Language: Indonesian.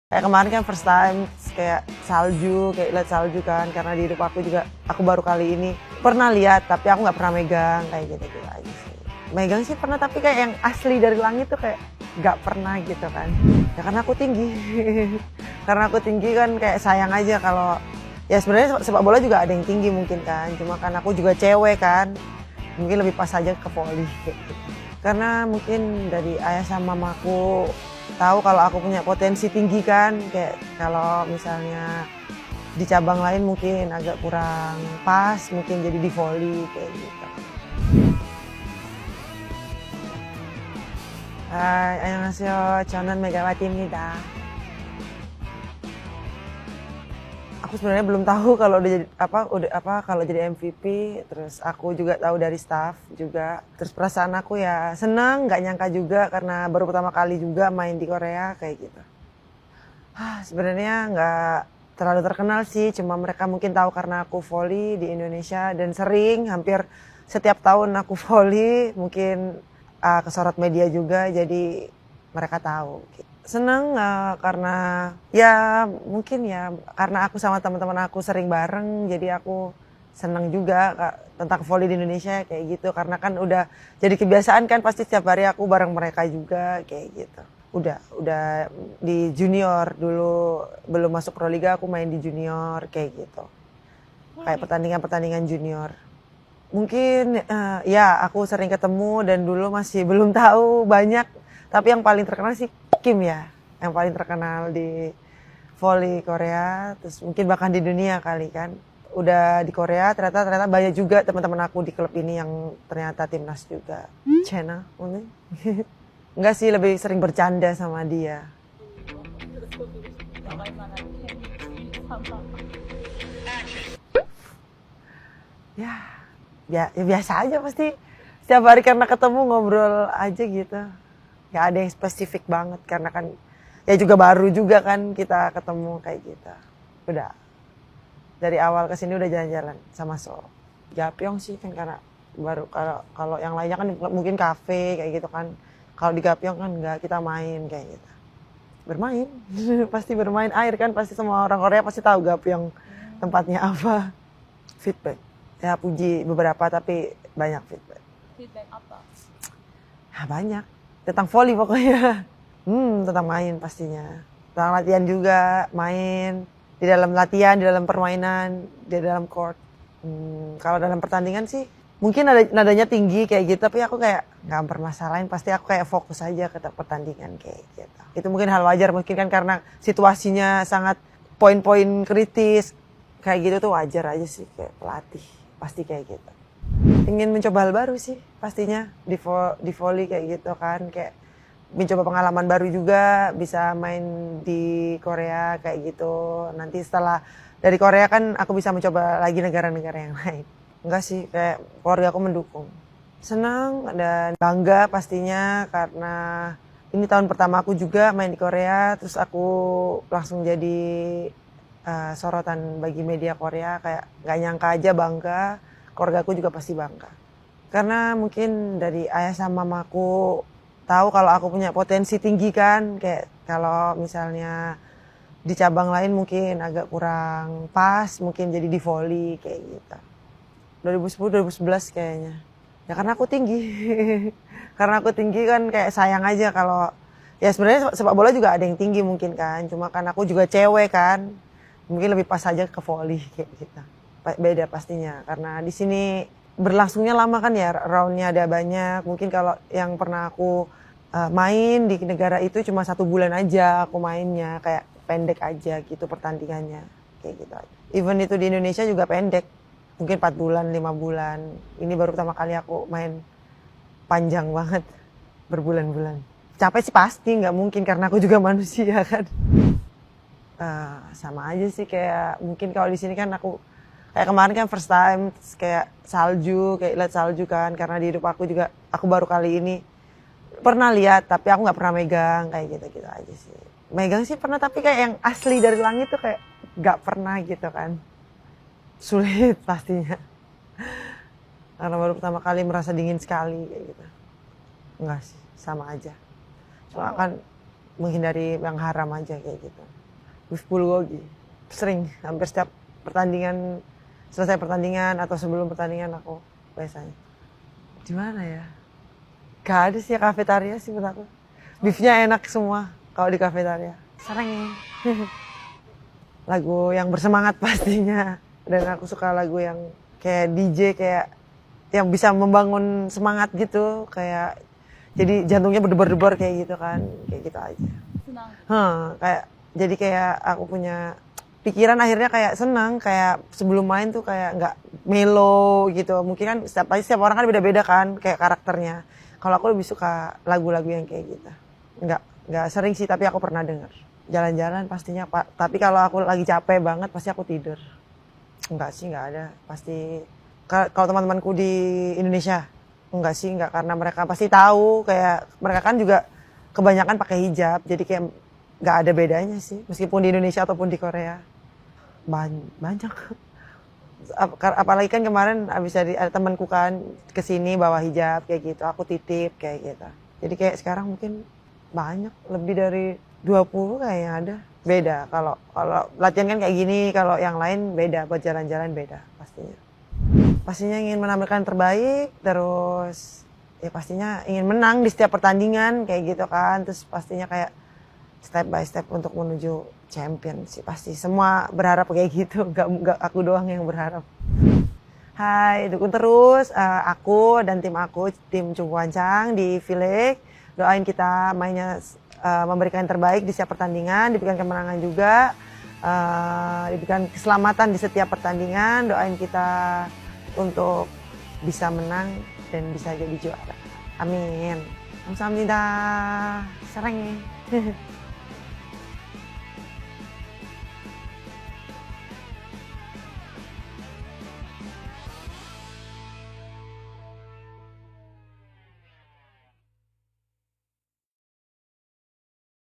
Kayak kemarin kan first time kayak salju, kayak lihat salju kan, karena di hidup aku juga aku baru kali ini pernah lihat tapi aku nggak pernah megang kayak gitu aja sih. Megang sih pernah tapi kayak yang asli dari langit tuh kayak nggak pernah gitu kan. Ya karena aku tinggi. Karena aku tinggi kan kayak sayang aja kalau ya sebenarnya sepak bola juga ada yang tinggi mungkin kan, cuma kan aku juga cewek kan. Mungkin lebih pas aja ke voli kayak gitu. Karena mungkin dari ayah sama mamaku tahu kalau aku punya potensi tinggi kan, kayak kalau misalnya di cabang lain mungkin agak kurang pas, mungkin jadi di voli kayak gitu. Hai, annyeonghaseyo. 저는 Megawati입니다. Aku sebenarnya belum tahu kalau kalau jadi MVP, terus aku juga tahu dari staff juga. Terus perasaan aku ya senang, nggak nyangka juga karena baru pertama kali juga main di Korea kayak gitu. Sebenarnya nggak terlalu terkenal sih, cuma mereka mungkin tahu karena aku voli di Indonesia dan sering hampir setiap tahun aku voli, mungkin kesorot media juga, jadi mereka tahu. Seneng karena ya mungkin ya karena aku sama teman-teman aku sering bareng, jadi aku seneng juga tentang voli di Indonesia kayak gitu, karena kan udah jadi kebiasaan kan, pasti setiap hari aku bareng mereka juga kayak gitu. Udah di junior dulu, belum masuk Proliga aku main di junior kayak gitu. Kayak pertandingan junior. Mungkin ya aku sering ketemu dan dulu masih belum tahu banyak, tapi yang paling terkenal sih Kim ya, yang paling terkenal di voli Korea, terus mungkin bahkan di dunia kali kan. Udah di Korea ternyata banyak juga teman-teman aku di klub ini yang ternyata timnas juga. Chena, enggak sih, lebih sering bercanda sama dia. Ya biasa aja pasti. Setiap hari karena ketemu ngobrol aja gitu. Gak ada yang spesifik banget karena kan ya juga baru juga kan kita ketemu kayak gitu. Udah dari awal kesini udah jalan-jalan sama Solo. Gapyong sih kan karena baru, kalau yang lainnya kan mungkin kafe kayak gitu kan. Kalau di Gapyong kan enggak, kita main kayak gitu. Bermain, pasti bermain air kan, pasti semua orang Korea pasti tahu Gapyong tempatnya apa. Feedback. Ya puji beberapa tapi banyak feedback. Feedback apa? Banyak. Tentang voli pokoknya. Tentang main pastinya. Tentang latihan juga, main. Di dalam latihan, di dalam permainan, di dalam court. Kalau dalam pertandingan sih, mungkin nadanya tinggi kayak gitu, tapi aku kayak gak mempermasalahin. Pasti aku kayak fokus aja ke pertandingan kayak gitu. Itu mungkin hal wajar, mungkin kan karena situasinya sangat poin-poin kritis. Kayak gitu tuh wajar aja sih, kayak pelatih. Pasti kayak gitu. Ingin mencoba hal baru sih pastinya di volley kayak gitu kan, kayak mencoba pengalaman baru juga, bisa main di Korea kayak gitu. Nanti setelah dari Korea kan aku bisa mencoba lagi negara-negara yang lain. Enggak sih, kayak keluarga aku mendukung. Senang dan bangga pastinya karena ini tahun pertama aku juga main di Korea, terus aku langsung jadi sorotan bagi media Korea, kayak gak nyangka aja, bangga. Keluarga aku juga pasti bangga. Karena mungkin dari ayah sama mamaku tahu kalau aku punya potensi tinggi kan, kayak kalau misalnya di cabang lain mungkin agak kurang pas, mungkin jadi di voli kayak gitu. 2010 2011 kayaknya. Ya karena aku tinggi. Karena aku tinggi kan kayak sayang aja kalau ya sebenarnya sepak bola juga ada yang tinggi mungkin kan, cuma kan aku juga cewek kan. Mungkin lebih pas aja ke voli kayak gitu. Beda pastinya karena di sini berlangsungnya lama kan ya, roundnya ada banyak. Mungkin kalau yang pernah aku main di negara itu cuma 1 bulan aja aku mainnya, kayak pendek aja gitu pertandingannya kayak gitu. Even itu di Indonesia juga pendek, mungkin 4 bulan 5 bulan. Ini baru pertama kali aku main panjang banget, berbulan-bulan. Capek sih pasti, nggak mungkin karena aku juga manusia kan. Sama aja sih, kayak mungkin kalau di sini kan aku kayak kemarin kan first time kayak salju, kayak lihat salju kan, karena di hidup aku juga aku baru kali ini pernah lihat tapi aku nggak pernah megang kayak gitu aja sih. Megang sih pernah tapi kayak yang asli dari langit tuh kayak nggak pernah gitu kan. Sulit pastinya karena baru pertama kali merasa dingin sekali kayak gitu. Enggak sih, sama aja. Cuma kan menghindari yang haram aja kayak gitu. Beef bulgogi sering, hampir setiap pertandingan, selesai pertandingan atau sebelum pertandingan aku biasanya. Di mana ya? Gak ada sih ya, kafetaria sih menurut aku. Beefnya enak semua kalau di kafetaria. Sarang ya. Lagu yang bersemangat pastinya. Dan aku suka lagu yang kayak DJ, kayak yang bisa membangun semangat gitu, kayak jadi jantungnya berdebar-debar kayak gitu kan, kayak gitu aja. Senang. Kayak jadi kayak aku punya pikiran akhirnya kayak senang, kayak sebelum main tuh kayak nggak melo gitu. Mungkin kan setiap orang kan beda-beda kan kayak karakternya. Kalau aku lebih suka lagu-lagu yang kayak gitu. Nggak sering sih, tapi aku pernah denger. Jalan-jalan pastinya, Pak. Tapi kalau aku lagi capek banget pasti aku tidur. Enggak sih, nggak ada. Pasti kalau teman-temanku di Indonesia, enggak sih, enggak, karena mereka pasti tahu, kayak mereka kan juga kebanyakan pakai hijab, jadi kayak nggak ada bedanya sih, meskipun di Indonesia ataupun di Korea. Banyak. Apalagi kan kemarin abis ada temanku kan kesini bawa hijab kayak gitu, aku titip kayak gitu. Jadi kayak sekarang mungkin banyak, lebih dari 20 kayaknya ada. Beda kalau latihan kan kayak gini, kalau yang lain beda, buat jalan-jalan beda pastinya. Pastinya ingin menampilkan terbaik, terus ya pastinya ingin menang di setiap pertandingan kayak gitu kan. Terus pastinya kayak step by step untuk menuju champion sih, pasti semua berharap kayak gitu, gak aku doang yang berharap. Hai, dukung terus aku dan tim Cungkuancang di V-League. Doain kita mainnya memberikan yang terbaik di setiap pertandingan, diberikan kemenangan juga, diberikan keselamatan di setiap pertandingan. Doain kita untuk bisa menang dan bisa jadi juara. Amin. Kamsahamnida. Sarang ya.